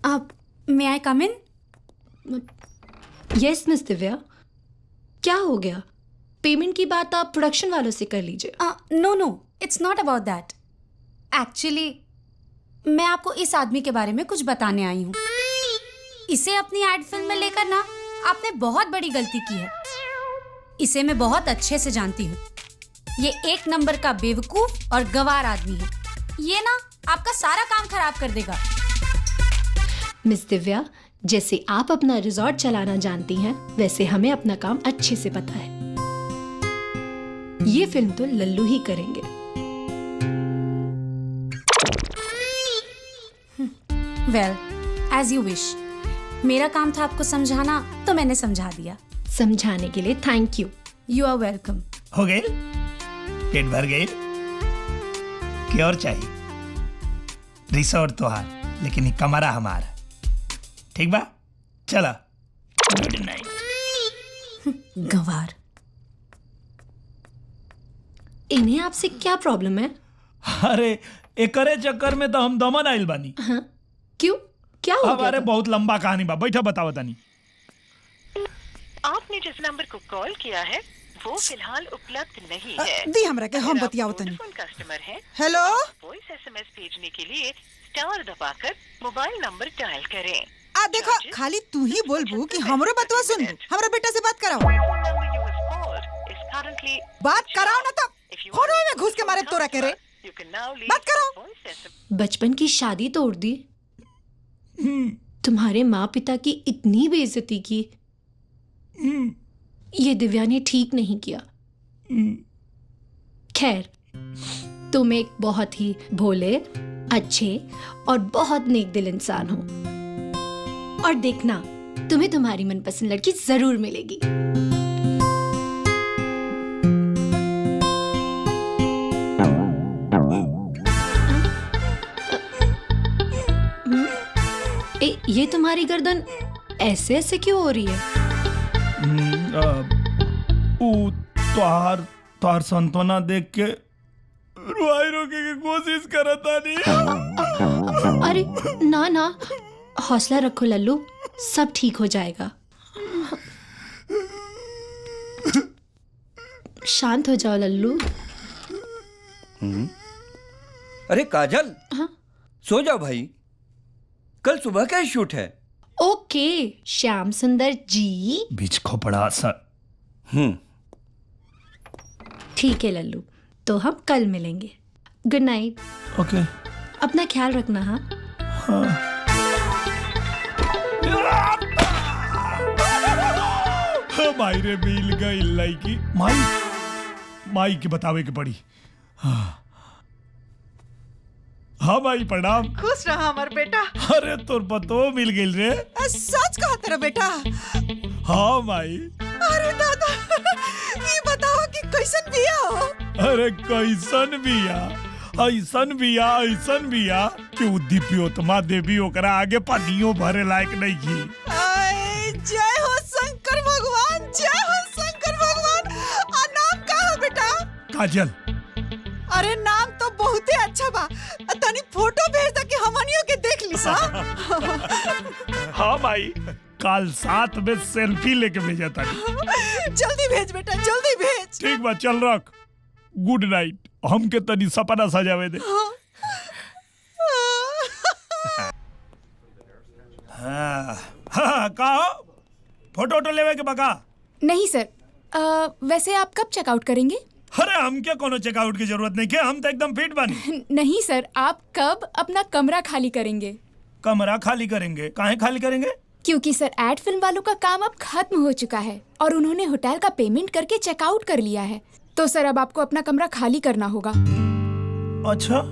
आप मे आई कम इन? Yes miss Divya, क्या हो गया? पेमेंट की बात आप प्रोडक्शन वालों से कर लीजिए। No no, it's not about that. Actually मैं आपको इस आदमी के बारे में कुछ बताने आई हूँ। इसे अपनी एड फिल्म में लेकर ना आपने बहुत बड़ी गलती की है। इसे मैं बहुत अच्छे से जानती हूँ। ये एक नंबर का बेवकूफ और गवार आदमी है। ये ना आपका सारा काम खराब कर देगा। मिस दिव्या, जैसे आप अपना रिजॉर्ट चलाना जानती हैं, वैसे हमें अपना काम अच्छे से पता है। ये फिल्म तो लल्लू ही करेंगे। Well, as you wish. मेरा काम था आपको समझाना, तो मैंने समझा दिया। समझाने के लिए thank you. You are welcome. हो गई? पेट भर गई? क्या और चाहिए? रिसोर्ट तो हार, लेकिन ये कमरा हमारा। ठीक बा? चला, गुड नाइट। गवार। इन्हें आपसे क्या प्रॉब्लम है? अरे एकरे चक्कर में तो हम दमन आइल बानी। हाँ? क्यों? क्या हो गया हमारे था? बहुत लंबा कहानी बा, बैठा बताओ तानी। आपने जिस नंबर को कॉल किया है वो फिलहाल उपलब्ध नहीं है। दी हमरा के हम बतियाओ तनी। कस्टमर है। हेलो, वॉइस एसएमएस भेजने के लिए स्टार दबाकर मोबाइल नंबर डायल करें। आ देखो, खाली तू ही बोलबू कि हमरो बतवा सुन। हमरा बेटा से बात कराओ। बात कराओ ना तो फोन में घुस के मारे तोरा के रे। बात कराओ। बचपन की शादी तोड़ दी, तुम्हारे माँ पिता की इतनी बेइज्जती की। ये दिव्या ने ठीक नहीं किया। खैर, तुम एक बहुत ही भोले, अच्छे और बहुत नेक दिल इंसान हो। और देखना, तुम्हें तुम्हारी मनपसंद लड़की जरूर मिलेगी। ये तुम्हारी गर्दन ऐसे ऐसे क्यों हो रही है? तोहार संतोना देख के रुआई रोके की कोशिश करता नहीं। अरे ना ना, हौसला रखो लल्लू, सब ठीक हो जाएगा। शांत हो जाओ लल्लू। अरे काजल, हाँ? सो जाओ भाई, कल सुबह का ही शूट है। ओके श्याम सुंदर जी। बीच खोपड़ा सर। ठीक है लल्लू, तो हम कल मिलेंगे। Good night. ओके। अपना ख्याल रखना। हाँ? माई रे मिल गई लड़की। माई के बतावे के पड़ी। हाँ भाई प्रणाम। खुश रहा हमार बेटा। अरे तोर पतो मिल गई रे। सच कहा तेरा बेटा। हाँ माई। अरे दादा, ये बताओ कि कैसन बिया हो? अरे कैसन बिया, ऐसन बिया, ऐसन बिया कि दीप्योतमा देवी ओकरा आगे पनियो भरे लायक नहीं की। जय हो शंकर भगवान, जय हो शंकर भगवान। नाम का है बेटा? काजल। अरे नाम तो बहुत ही अच्छा बा। तनी फोटो भेज दे कि हमनियों के देख ली सा। हाँ भाई, कल 7 में सेल्फी लेके भेजा था। जल्दी भेज बेटा, जल्दी भेज। ठीक बा, चल रख। Good night. हमके तनी सपना सजावे दे। हाँ, कहा फोटो लेवे के बका? नहीं सर, वैसे आप कब चेकआउट करेंगे? अरे हम क्या कोनो चेकआउट की जरूरत नहीं है, हम तो एकदम फिट बनी। नहीं सर, आप कब अपना कमरा खाली करेंगे? कमरा खाली करेंगे? काहे खाली करेंगे? क्योंकि सर एड फिल्म वालों का काम अब खत्म हो चुका है और उन्होंने होटल का पेमेंट करके चेकआउट कर लिया है। तो सर अब आपको अपना कमरा खाली करना होगा। अच्छा,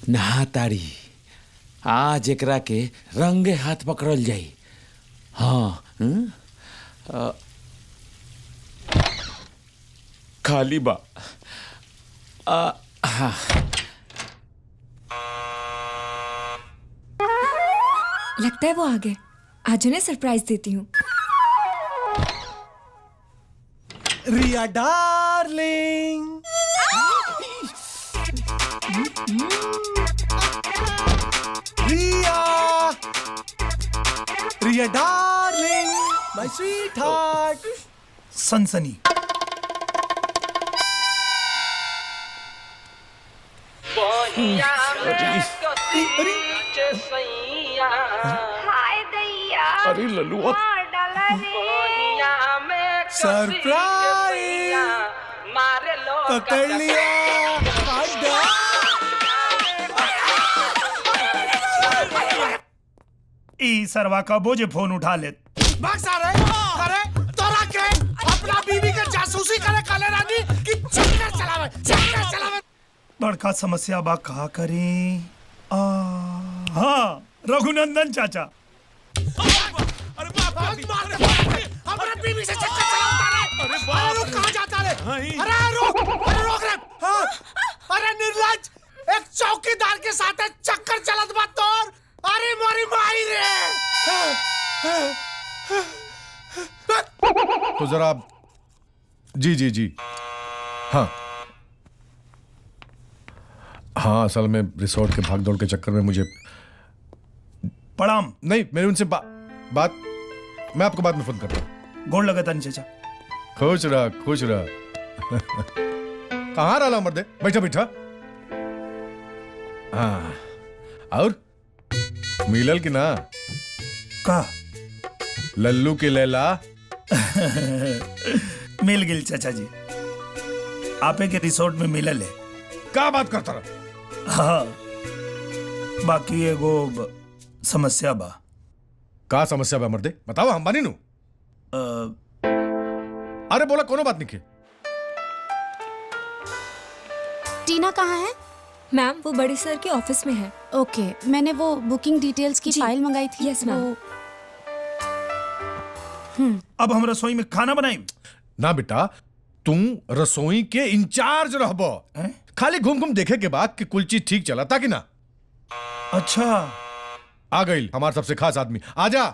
नहा तारी आज एकरा के रंगे हाथ पकड़ल जाई। हाँ, खाली बा। हाँ। लगता है वो आ गए। आज उन्हें सरप्राइज देती हूँ। Riya darling, Riya, Riya darling, my sweetheart. सनसनी। अरे लल्लू सरप्राइज, पकड़ लिया। ई सरवा का बोझे फोन उठा ले। भाग सारे, अरे तोरा के अपना बीवी के जासूसी करे काले रानी की चक्कर चलावे। बड़का समस्या बा का करी। हाँ, रघुनंदन चाचा। अरे अपना बीवी से चक्कर चलाता रे। अरे रुक, कहाँ जाता रे? अरे रोक रे। हाँ, अरे निर्लज, एक चौकीदार के साथ चक्कर चलत बा तोर। अरे मोरी माई रे। तो जरा जी हाँ, असल में रिसोर्ट के भागदौड़ के चक्कर में मुझे प्रणाम। नहीं, मेरी उनसे बात मैं आपको बाद में फोन करता हूँ। गोड़ लगा था चाचा। खुश रहा। कहाँ रहा मर्दे? बैठा। हाँ, और मिलल की ना का लल्लू की लैला? मिल गिल चाचा जी, आपे के रिसोर्ट में मिलल है। क्या बात करता रहा? हाँ, बाकी एगो समस्या बा। का समस्या बा मर्दे? बताओ, हम बानी नु। अरे बोला, कोनो बात नहीं के। टीना कहाँ है? मैम, वो बड़ी सर के ऑफिस में है। ओके, मैंने वो बुकिंग डिटेल्स की फाइल मंगाई थी। Yes ma'am. अब हम रसोई में खाना बनाई ना बेटा, तुम रसोई के इंचार्ज रहबो। खाली घूम देखे के बाद कि कुल चीज ठीक चला था कि ना। अच्छा, आ गई हमारे सबसे खास आदमी। आजा।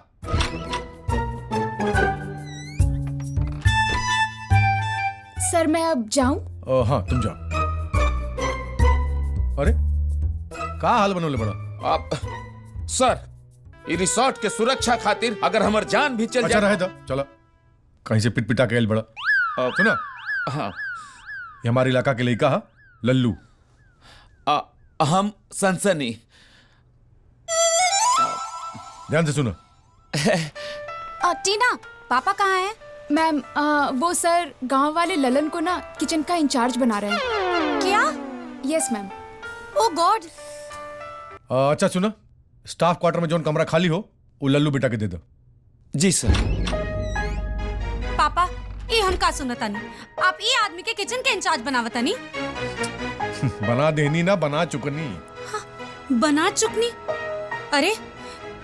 सर मैं अब जाऊं? हाँ, तुम जाओ। अरे का हाल बनोले बड़ा? आप सर, ये रिसोर्ट के सुरक्षा खातिर अगर हमार जान भी चल अच्छा जाए। रहे था, चला कहीं से पिट-पिटा के आइल बड़ा। सुना, हाँ, ये हमारे इलाका के लड़का है लल्लू। हम सनसनी। ध्यान से सुनो। टीना, पापा कहाँ हैं? मैम, वो सर गांव वाले ललन को ना किचन का इंचार्ज बना रहे हैं। क्या? Yes ma'am. Oh God. अच्छा सुना, स्टाफ क्वार्टर में जो कमरा खाली हो वो लल्लू बेटा के दे दो। जी सर। पापा, ये हम का सुनतानी? आप ये आदमी के किचन के इंचार्ज बनावतानी? बना देनी ना, बना चुकनी। बना चुकनी? अरे,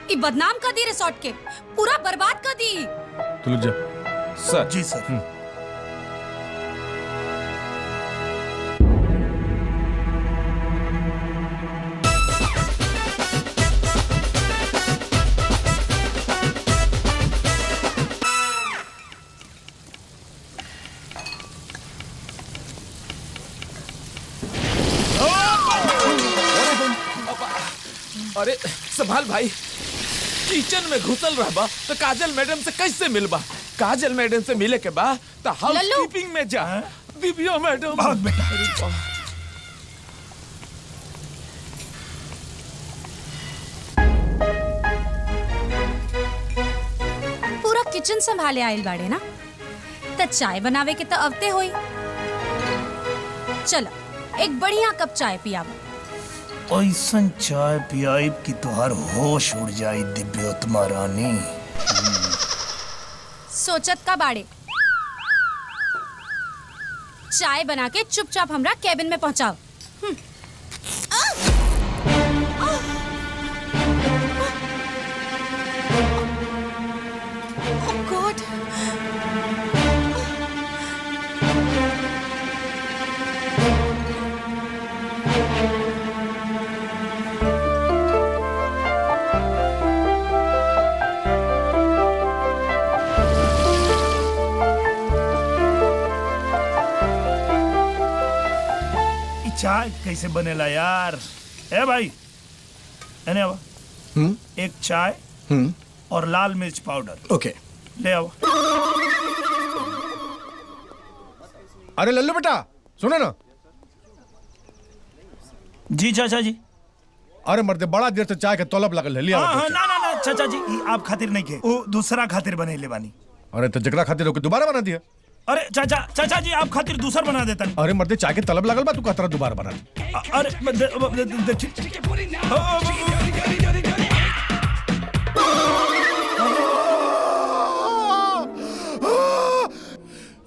ये बदनाम कर दी रिसोर्ट के, पूरा बर्बाद कर दी। तू लुक जा। सर। जी सर। अरे संभाल भाई, किचन में घुसल रहबा तो काजल मैडम से कैसे मिलबा? काजल मैडम से मिले के बाद तो हाउसकीपिंग में जा। दिव्या मैडम। भाग बेटा। पूरा किचन संभाले आयल बाड़े ना, त चाय बनावे के तो अवते होई। चलो एक बढ़िया कप चाय पियावा। ऐसन चाय पियाई कि तुहार होश उड़ जाई दिव्योत्तमा रानी। सोचत का बाड़े, चाय बना के चुपचाप हमरा केबिन में पहुंचाओ। गॉड। चाय कैसे बनेला यार? ए भाई, एने आवा। एक चाय और लाल मिर्च पाउडर। ओके। ले आओ। अरे लल्लू बेटा सुनो ना। जी चाचा जी। अरे मर्दे बड़ा देर से चाय के तलब लगल है, लिया हाँ हाँ, ना ना ना चाचा जी, ई आप खातिर नहीं खे, वो दूसरा खातिर बने ले बानी। अरे तो जकरा खातिर होके दोबारा बना दिया। अरे चाचा जी, आप खातिर दूसरा बना देता। अरे मर्दे चाय के तलब लगल बा, तू कहत रहा दोबारा बना दे। अरे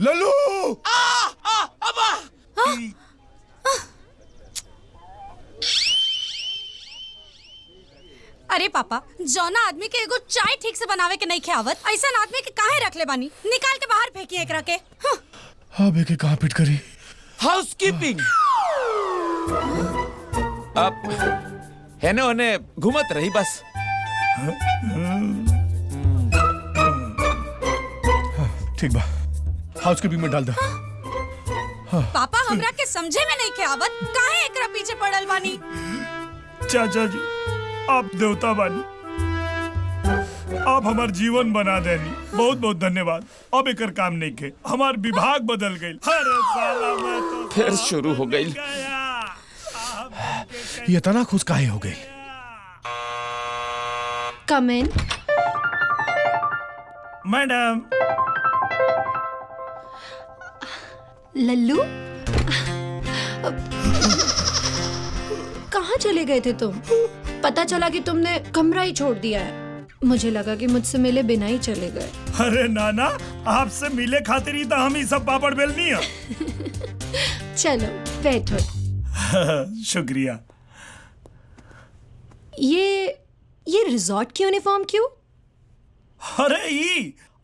लल्लू अरे पापा, जौना आदमी के एगो चाय ठीक से बनावे के नहीं खियावत, ऐसा आदमी के काहे रख ले बानी? निकाल के बाहर फेंकी एकरा के। हाँ बेके कहाँ पिट करी। हाउसकीपिंग अब है ने घूमत रही बस। ठीक बा, हाउसकीपिंग में डाल दे। पापा हमरा के समझे में नहीं खियावत, काहे एकरा पीछे पड़ल बानी? चाचा जी, आप देवता बानी, आप हमार जीवन बना देनी, बहुत बहुत धन्यवाद। अब एकर काम नहीं खे, हमार विभाग बदल गई। अरे साला मैं तो फिर शुरू हो गई। ये इतना खुश काहे हो गई? कम इन। मैडम। लल्लू, कहाँ चले गए थे तुम? पता चला कि तुमने कमरा ही छोड़ दिया है। मुझे लगा कि मुझसे मिले बिना ही चले गए। अरे नाना, आपसे मिले खातिर ही तो हम ही सब पापड़ बेलनी है। चलो बैठो। शुक्रिया। ये रिजॉर्ट की यूनिफॉर्म क्यों?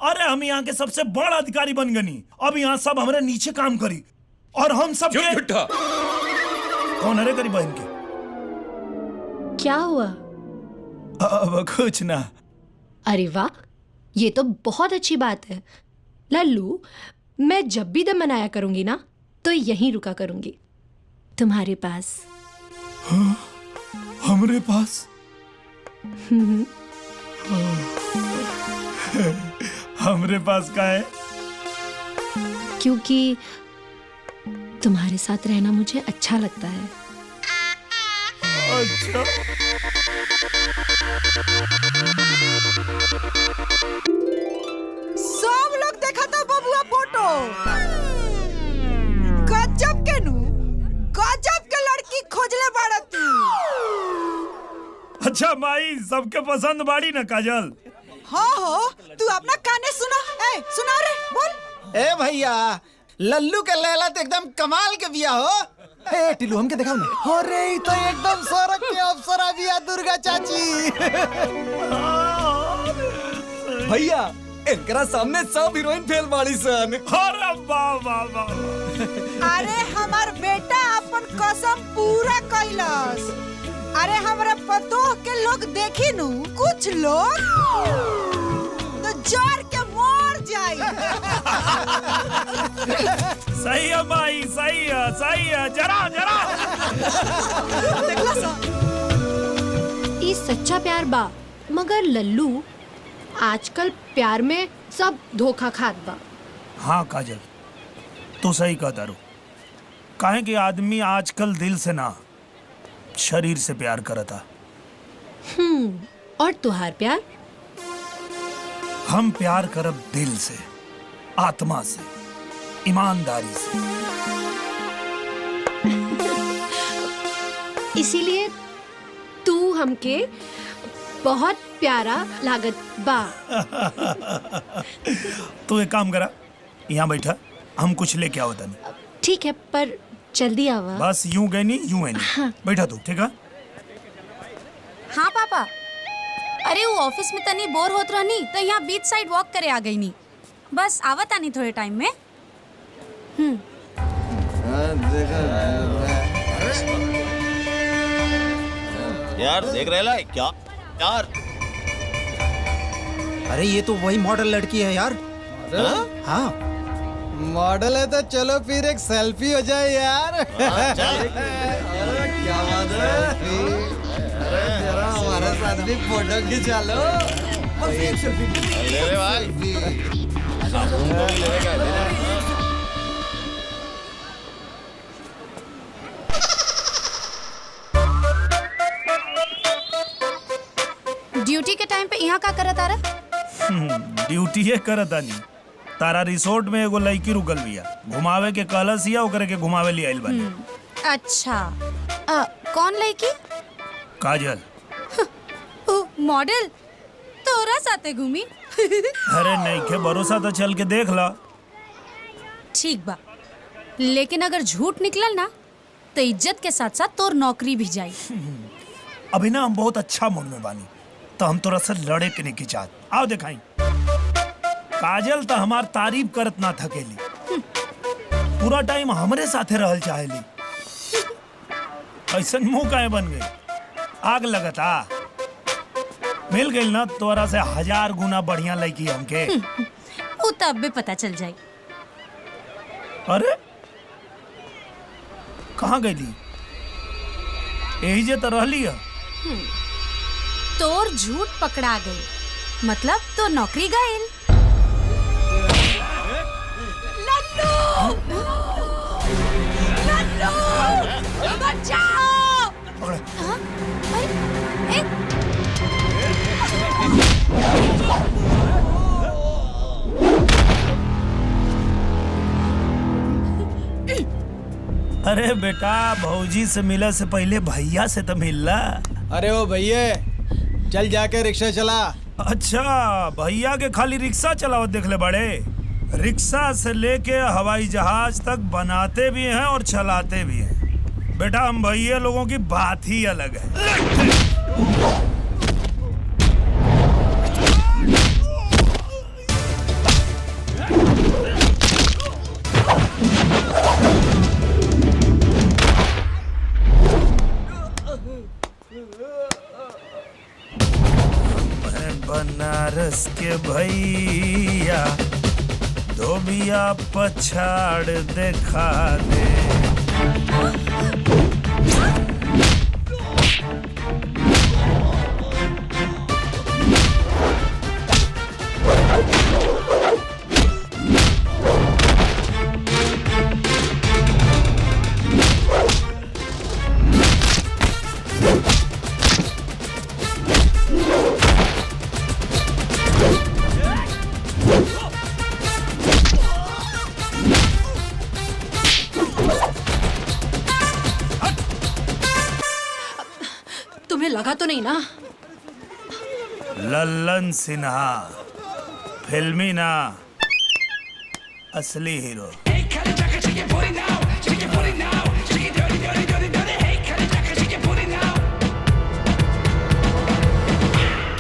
अरे हम यहाँ के सबसे बड़ा अधिकारी बन गनी, अब यहाँ सब हमारे नीचे काम करी और हम सब के... कौन अरे करी बहन के? क्या हुआ? अब कुछ ना। अरे वाह, ये तो बहुत अच्छी बात है। लल्लू, मैं जब भी दम मनाया करूंगी ना तो यहीं रुका करूंगी, तुम्हारे पास। हाँ? हमरे पास? हमरे पास का है? क्योंकि तुम्हारे साथ रहना मुझे अच्छा लगता है। अच्छा। सब लोग देखा था बबुआ फोटो। गजब के नु, गजब के लड़की खोजले बाड़ा तू। अच्छा माई, सबके पसंद बाड़ी ना काजल? हाँ हो, तू अपना काने सुना। ए सुना रे, बोल। ए भैया, लल्लू के लैला तो एकदम कमाल के बिया हो। ए टिल्लू हमके दिखाओ ना। अरे ये तो एकदम सड़क के अप्सरा बिया दुर्गा चाची। भैया, इनकरा सामने सब हीरोइन फेल बाड़ी सन। अरे वाह वाह वाह। अरे हमार बेटा अपन कसम पूरा कैलस। अरे हमारे पतोह के लोग देखी नु, कुछ लोग तो जर के मर जाई। सही है माई, सही है। जरा देखला सा। ये सच्चा प्यार बा, मगर लल्लू आजकल प्यार में सब धोखा खात बा। हाँ काजल, तू सही कहता रू। काहे कि आदमी आजकल दिल से ना, शरीर से प्यार करता। और तुहार प्यार? हम प्यार करब दिल से, आत्मा से, ईमानदारी से। इसीलिए तू हमके बहुत प्यारा लागत बा। तू एक काम करा, यहाँ बैठा, हम कुछ लेके आओ तनी। ठीक है, पर जल्दी आवा। बस यूं गए नहीं, यूं है नहीं। हाँ। बैठा तू, ठीक है? हाँ पापा। अरे वो ऑफिस में तनी बोर होत रहनी तो यहाँ बीच साइड वॉक करे आ गई नी। बस आवत आनी थोड़े टाइम में। यार देख रहे ला क्या यार? अरे ये तो वही मॉडल लड़की है यार। हाँ मॉडल है तो चलो फिर एक सेल्फी हो जाए यार। अरे क्या बात है, अरे जरा हमारे साथ भी फोटो खिंचा लो। अरे भाई ड्यूटी के टाइम पे यहाँ का करत आ रहा? ड्यूटी ये करता नहीं। तारा रिसोर्ट में एगो लड़की रुकल बिया, घुमावे के कहलस या ओकरे के घुमावे लिए आइल बानी। अच्छा कौन लड़की? काजल। मॉडल तोरा साथे घूमी? अरे नहीं के भरोसा तो चल के देख ला। ठीक बा, लेकिन अगर झूठ निकलल ना तो इज्जत के साथ साथ तोर नौकरी भी जाई। अभी ना हम बहुत अच्छा मूड में बानी, तो हम तोरा से लड़े के नहीं की चाहत। आओ दिखाई। काजल तो हमार तारीफ करत ना थकेली, पूरा टाइम हमरे साथे रहल चाहेली। ऐसन मुंह काहे बन गई? आग लगता मिल गई ना तोरा से 1000 गुना बढ़िया लड़की हमके। वो तब भी पता चल जाई। अरे कहाँ गई थी? यही जे तो रहली है। तोर झूठ पकड़ा गई, मतलब तो नौकरी गई। लल्लू! लल्लू! बचाओ! हाँ? अरे, अरे बेटा, भौजी से मिले से पहले भैया से तो मिलला। अरे ओ भैया, चल जाके रिक्शा चला। अच्छा, भैया के खाली रिक्शा चलाओ देख ले बड़े। रिक्शा से लेके हवाई जहाज तक बनाते भी हैं और चलाते भी हैं। बेटा हम भैया लोगों की बात ही अलग है। बनारस के भैया धोबिया पछाड़ देखा दे। तुम्हें लगा तो नहीं ना? लल्लन सिन्हा फिल्मी ना, असली हीरो।